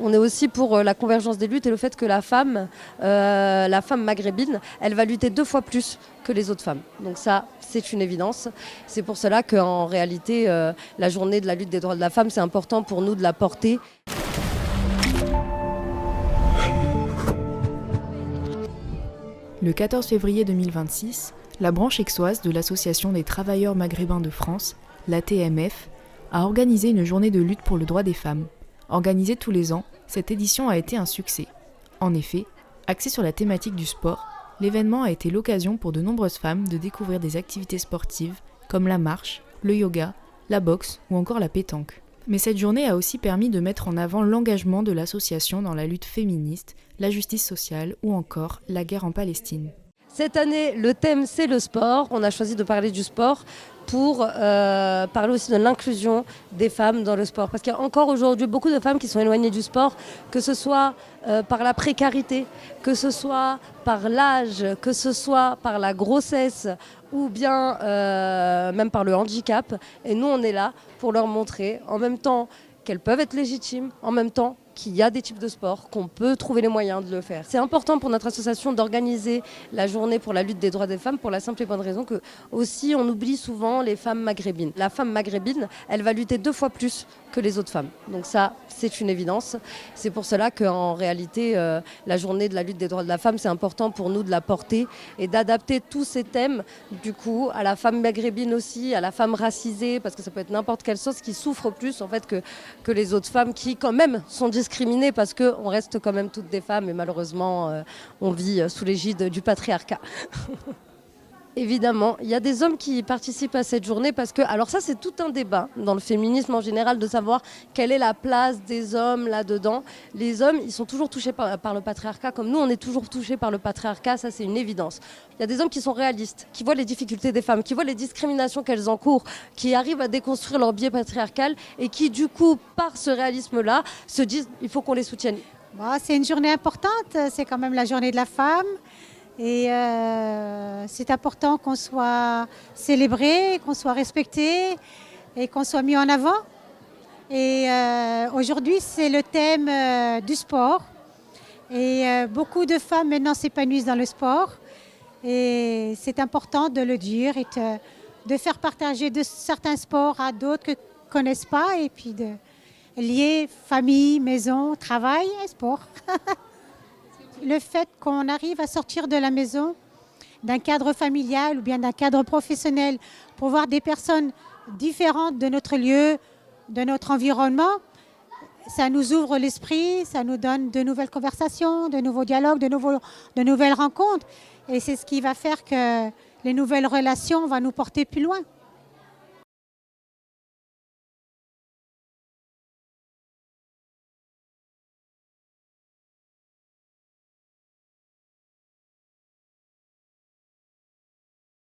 On est aussi pour la convergence des luttes et le fait que la femme maghrébine, elle va lutter 2 fois plus que les autres femmes. Donc ça, c'est une évidence. C'est pour cela qu'en réalité, la journée de la lutte des droits de la femme, c'est important pour nous de la porter. Le 14 février 2026, la branche aixoise de l'Association des travailleurs maghrébins de France, l'ATMF, a organisé une journée de lutte pour le droit des femmes. Organisée tous les ans, cette édition a été un succès. En effet, axée sur la thématique du sport, l'événement a été l'occasion pour de nombreuses femmes de découvrir des activités sportives comme la marche, le yoga, la boxe ou encore la pétanque. Mais cette journée a aussi permis de mettre en avant l'engagement de l'association dans la lutte féministe, la justice sociale ou encore la guerre en Palestine. Cette année, le thème, c'est le sport. On a choisi de parler du sport pour parler aussi de l'inclusion des femmes dans le sport. Parce qu'il y a encore aujourd'hui beaucoup de femmes qui sont éloignées du sport, que ce soit par la précarité, que ce soit par l'âge, que ce soit par la grossesse ou bien même par le handicap. Et nous, on est là pour leur montrer en même temps qu'elles peuvent être légitimes, en même temps qu'il y a des types de sports, qu'on peut trouver les moyens de le faire. C'est important pour notre association d'organiser la journée pour la lutte des droits des femmes pour la simple et bonne raison que aussi on oublie souvent les femmes maghrébines. La femme maghrébine, elle va lutter 2 fois plus que les autres femmes. Donc ça, c'est une évidence. C'est pour cela qu'en réalité, la journée de la lutte des droits de la femme, c'est important pour nous de la porter et d'adapter tous ces thèmes, du coup, à la femme maghrébine aussi, à la femme racisée, parce que ça peut être n'importe quelle chose qui souffre plus en fait que les autres femmes qui quand même sont discriminées parce qu'on reste quand même toutes des femmes et malheureusement on vit sous l'égide du patriarcat. Évidemment, il y a des hommes qui participent à cette journée parce que, alors ça c'est tout un débat dans le féminisme en général de savoir quelle est la place des hommes là-dedans. Les hommes, ils sont toujours touchés par le patriarcat, comme nous on est toujours touchés par le patriarcat, ça c'est une évidence. Il y a des hommes qui sont réalistes, qui voient les difficultés des femmes, qui voient les discriminations qu'elles encourent, qui arrivent à déconstruire leur biais patriarcal et qui du coup, par ce réalisme-là, se disent il faut qu'on les soutienne. C'est une journée importante, c'est quand même la journée de la femme. Et c'est important qu'on soit célébré, qu'on soit respecté et qu'on soit mis en avant. Et aujourd'hui, c'est le thème du sport. Et beaucoup de femmes maintenant s'épanouissent dans le sport. Et c'est important de le dire et de faire partager de certains sports à d'autres qui ne connaissent pas. Et puis de lier famille, maison, travail et sport. Le fait qu'on arrive à sortir de la maison, d'un cadre familial ou bien d'un cadre professionnel, pour voir des personnes différentes de notre lieu, de notre environnement, ça nous ouvre l'esprit, ça nous donne de nouvelles conversations, de nouveaux dialogues, de nouvelles rencontres. Et c'est ce qui va faire que les nouvelles relations vont nous porter plus loin.